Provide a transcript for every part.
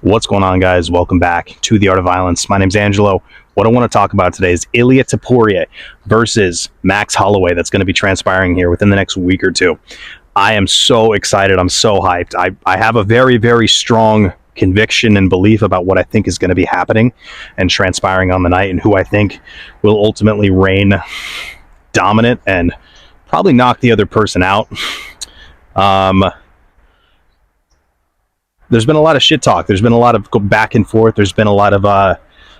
What's going on, guys? Welcome back to The Art of Violence. My name's Angelo. What I want to talk about today is Ilia Topuria versus Max Holloway. That's going to be transpiring here within the next week or two. I am so excited. I'm so hyped. I have a very, very strong conviction and belief about what I think is going to be happening and transpiring on the night, and who I think will ultimately reign dominant and probably knock the other person out. There's been a lot of shit talk. There's been a lot of back and forth. There's been a lot of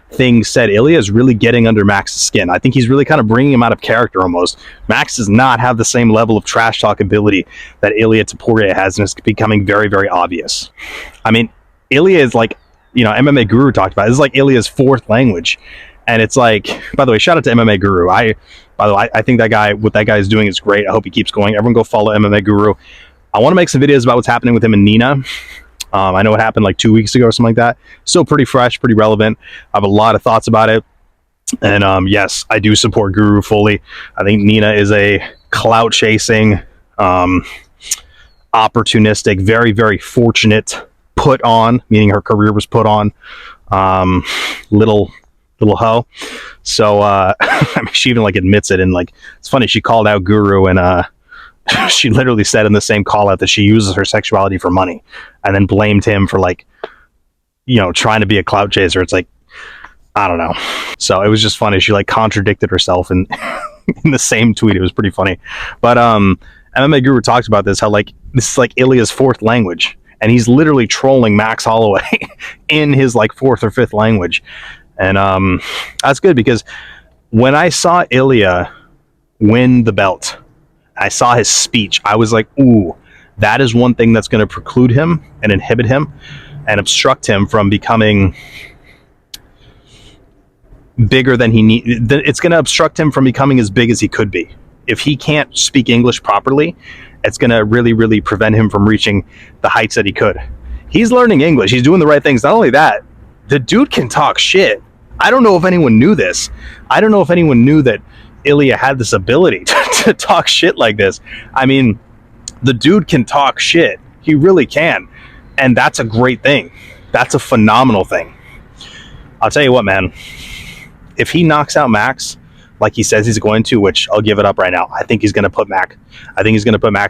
things said. Ilia is really getting under Max's skin. I think he's really kind of bringing him out of character almost. Max does not have the same level of trash talk ability that Ilia Topuria has, and it's becoming very, very obvious. I mean, Ilia is like, MMA Guru talked about it. This is like Ilia's fourth language. And it's like, by the way, shout out to MMA Guru. I think that guy, what that guy is doing is great. I hope he keeps going. Everyone go follow MMA Guru. I want to make some videos about what's happening with him and Nina. I know it happened like 2 weeks ago or something like that. Still pretty fresh, pretty relevant. I have a lot of thoughts about it. And yes, I do support Guru fully. I think Nina is a clout-chasing, opportunistic, very, very fortunate put on, meaning her career was put on, little hoe. So I mean, she even like admits it. And like, it's funny, she called out Guru, and she literally said in the same call out that she uses her sexuality for money, and then blamed him for like, trying to be a clout chaser. It's like, I don't know. So it was just funny. She like contradicted herself in the same tweet. It was pretty funny. But MMA Guru talks about this, how like this is like Ilia's fourth language, and he's literally trolling Max Holloway in his like fourth or fifth language. And that's good, because when I saw Ilia win the belt, I saw his speech, I was like, ooh, that is one thing that's going to preclude him and inhibit him and obstruct him from becoming bigger than he needs. It's going to obstruct him from becoming as big as he could be. If he can't speak English properly, it's going to really, really prevent him from reaching the heights that he could. He's learning English. He's doing the right things. Not only that, the dude can talk shit. I don't know if anyone knew this. I don't know if anyone knew that Ilia had this ability to talk shit like this. I mean, the dude can talk shit. He really can. And that's a great thing. That's a phenomenal thing. I'll tell you what, man. If he knocks out Max like he says he's going to, which I'll give it up right now, I think he's going to put Max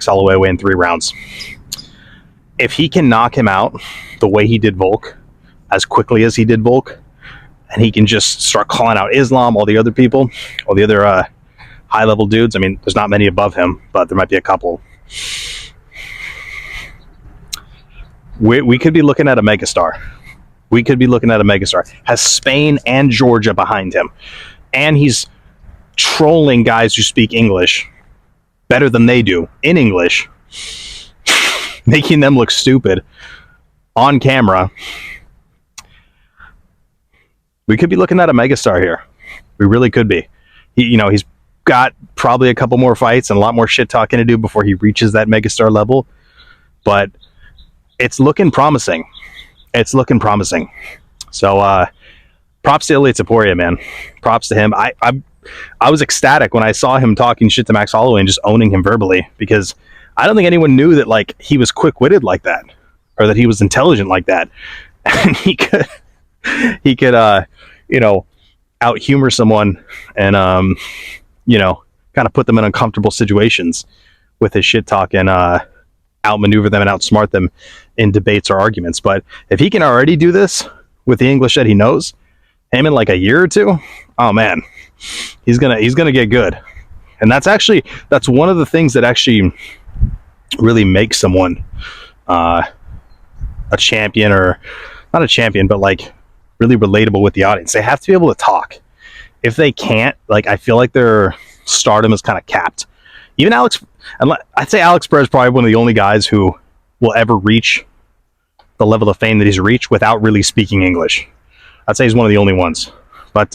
Holloway away in 3 rounds. If he can knock him out the way he did Volk, as quickly as he did Volk, and he can just start calling out Islam, all the other people, all the other high-level dudes. I mean, there's not many above him, but there might be a couple. We could be looking at a megastar. We could be looking at a megastar. Has Spain and Georgia behind him. And he's trolling guys who speak English better than they do in English, making them look stupid on camera. We could be looking at a megastar here. We really could be. He's got probably a couple more fights and a lot more shit talking to do before he reaches that megastar level. But it's looking promising. It's looking promising. So props to Ilia Topuria, man. Props to him. I was ecstatic when I saw him talking shit to Max Holloway and just owning him verbally, because I don't think anyone knew that like he was quick-witted like that, or that he was intelligent like that. And he could out humor someone and kind of put them in uncomfortable situations with his shit talk, and outmaneuver them and outsmart them in debates or arguments. But if he can already do this with the English that he knows, him in like a year or two, oh man, he's gonna get good. And that's one of the things that actually really makes someone a champion, or not a champion, but like really relatable with the audience. They have to be able to talk. If they can't, like, I feel like their stardom is kind of capped. Even I'd say Alex Perez is probably one of the only guys who will ever reach the level of fame that he's reached without really speaking English. I'd say he's one of the only ones. But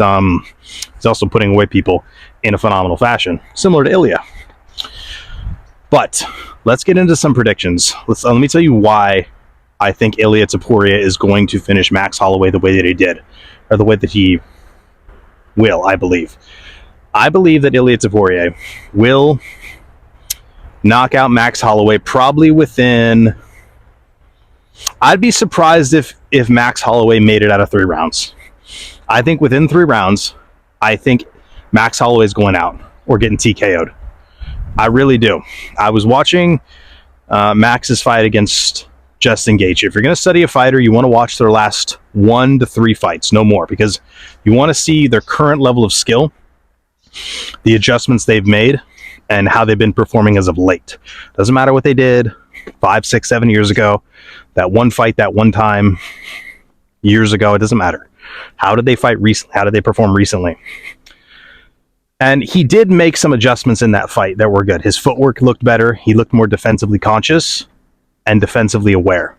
he's also putting away people in a phenomenal fashion, similar to Ilia. But let's get into some predictions. Let me tell you why I think Ilia Topuria is going to finish Max Holloway the way that he did, or the way that he will, I believe. I believe that Ilia Topuria will knock out Max Holloway probably within I'd be surprised if Max Holloway made it out of 3 rounds. I think within 3 rounds, I think Max Holloway's going out or getting TKO'd. I really do. I was watching Max's fight against Justin Gaethje. If you're going to study a fighter, you want to watch their last 1 to 3 fights, no more, because you want to see their current level of skill, the adjustments they've made, and how they've been performing as of late. Doesn't matter what they did 5, 6, 7 years ago, that one fight, that one time, years ago, it doesn't matter. How did they fight recently? How did they perform recently? And he did make some adjustments in that fight that were good. His footwork looked better. He looked more defensively conscious and defensively aware.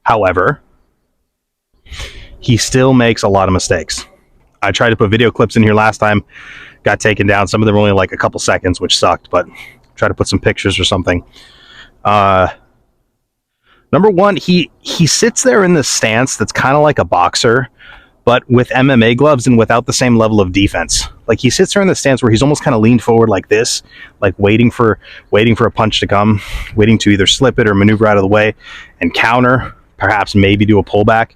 However, he still makes a lot of mistakes. I tried to put video clips in here last time, got taken down. Some of them were only like a couple seconds, which sucked, but try to put some pictures or something. Number one, he sits there in this stance that's kind of like a boxer, but with MMA gloves and without the same level of defense. Like, he sits there in the stance where he's almost kind of leaned forward like this, like waiting for a punch to come, waiting to either slip it or maneuver out of the way and counter, perhaps maybe do a pullback.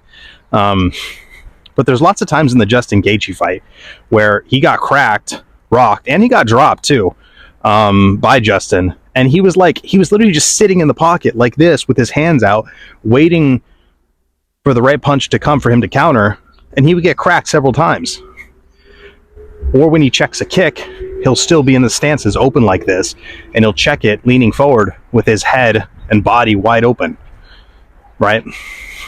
But there's lots of times in the Justin Gaethje fight where he got cracked, rocked, and he got dropped too, by Justin. And he was literally just sitting in the pocket like this with his hands out, waiting for the right punch to come for him to counter. And he would get cracked several times. Or when he checks a kick, he'll still be in the stances open like this, and he'll check it leaning forward with his head and body wide open, right?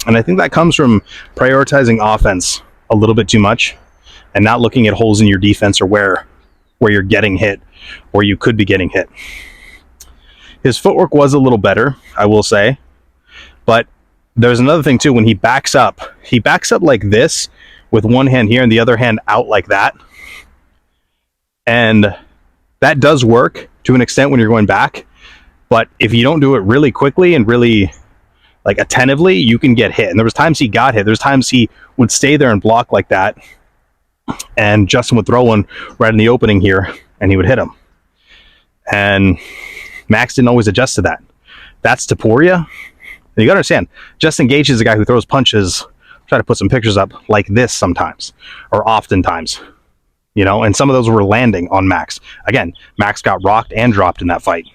And I think that comes from prioritizing offense a little bit too much and not looking at holes in your defense or where you're getting hit or you could be getting hit. His footwork was a little better, I will say, but there's another thing too. When he backs up like this with one hand here and the other hand out like that. And that does work to an extent when you're going back. But if you don't do it really quickly and really like attentively, you can get hit. And there was times he got hit. There's times he would stay there and block like that. And Justin would throw one right in the opening here and he would hit him. And Max didn't always adjust to that. That's Topuria. You gotta understand, Justin Gaethje is a guy who throws punches, try to put some pictures up, like this sometimes, or oftentimes, you know, and some of those were landing on Max. Again, Max got rocked and dropped in that fight.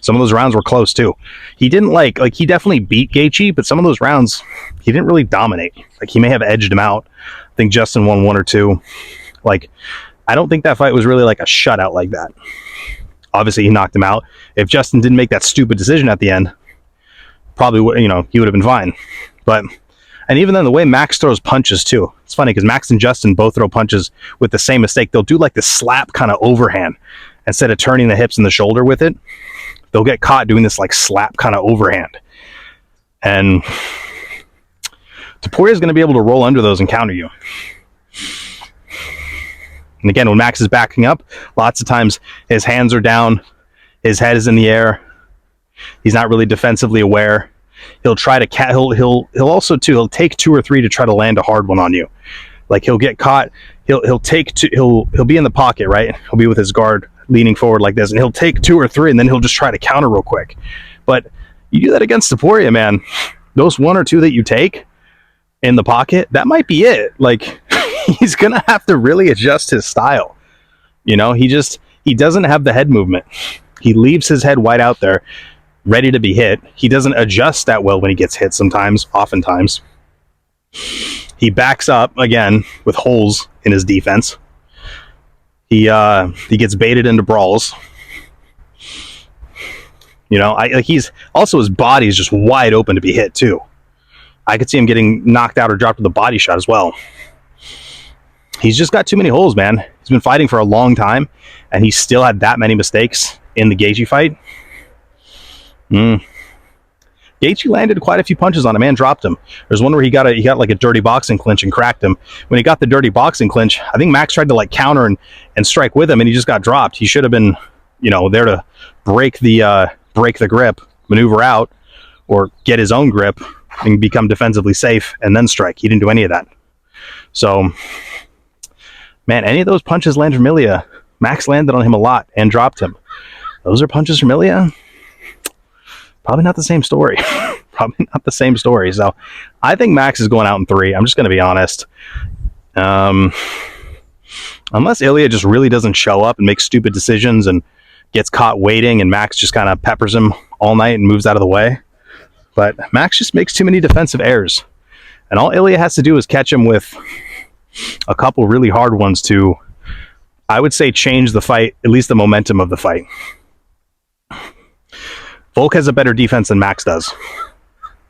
Some of those rounds were close too. He didn't he definitely beat Gaethje, but some of those rounds, he didn't really dominate. Like, he may have edged him out. I think Justin won 1 or 2. Like, I don't think that fight was really like a shutout like that. Obviously, he knocked him out. If Justin didn't make that stupid decision at the end, probably would, he would have been fine. But, and even then, the way Max throws punches too, it's funny because Max and Justin both throw punches with the same mistake. They'll do like the slap kind of overhand instead of turning the hips and the shoulder with it. They'll get caught doing this like slap kind of overhand. And Topuria is going to be able to roll under those and counter you. And again, when Max is backing up, lots of times his hands are down, his head is in the air. He's not really defensively aware. He'll try to he'll take 2 or 3 to try to land a hard one on you. Like, he'll get caught. He'll be in the pocket, right? He'll be with his guard leaning forward like this, and he'll take 2 or 3, and then he'll just try to counter real quick. But you do that against Topuria, man. Those 1 or 2 that you take in the pocket, that might be it. Like, he's gonna have to really adjust his style. He doesn't have the head movement. He leaves his head wide out there, ready to be hit. He doesn't adjust that well when he gets hit oftentimes. He backs up, again, with holes in his defense. He gets baited into brawls. He's also, his body is just wide open to be hit too. I could see him getting knocked out or dropped with a body shot as well. He's just got too many holes, man. He's been fighting for a long time, and he still had that many mistakes in the Gaethje fight. Gaethje landed quite a few punches on him and dropped him. There's one where he got like a dirty boxing clinch and cracked him. When he got the dirty boxing clinch, I think Max tried to like counter and strike with him, and he just got dropped. He should have been, there to break the grip, maneuver out, or get his own grip and become defensively safe and then strike. He didn't do any of that. So, man, any of those punches land from Ilia. Max landed on him a lot and dropped him. Those are punches from Ilia. probably not the same story. Probably not the same story. So I think Max is going out in 3. I'm just going to be honest. Unless Ilia just really doesn't show up and makes stupid decisions and gets caught waiting, and Max just kind of peppers him all night and moves out of the way. But Max just makes too many defensive errors. And all Ilia has to do is catch him with a couple really hard ones to, I would say, change the fight, at least the momentum of the fight. Volk has a better defense than Max does.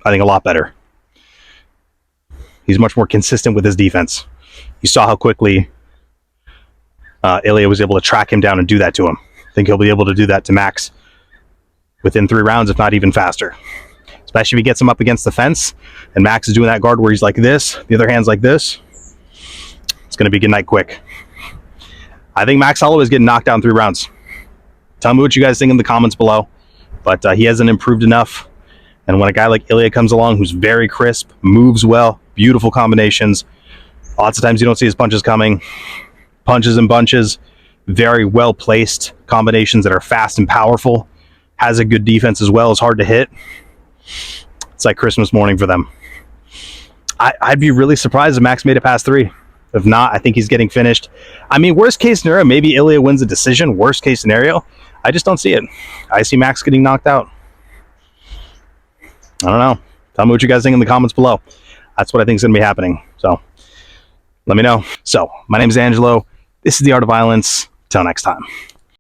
I think a lot better. He's much more consistent with his defense. You saw how quickly Ilia was able to track him down and do that to him. I think he'll be able to do that to Max within 3 rounds, if not even faster. Especially if he gets him up against the fence and Max is doing that guard where he's like this, the other hand's like this. It's going to be good night quick. I think Max Holloway is getting knocked down in 3 rounds. Tell me what you guys think in the comments below. But he hasn't improved enough. And when a guy like Ilia comes along who's very crisp, moves well, beautiful combinations, lots of times you don't see his punches coming. Punches in bunches, very well placed combinations that are fast and powerful. Has a good defense as well, is hard to hit. It's like Christmas morning for them. I'd be really surprised if Max made it past 3. If not, I think he's getting finished. I mean, worst case scenario, maybe Ilia wins a decision. Worst case scenario, I just don't see it. I see Max getting knocked out. I don't know. Tell me what you guys think in the comments below. That's what I think is going to be happening. So let me know. So my name is Angelo. This is The Art of Violence. Till next time.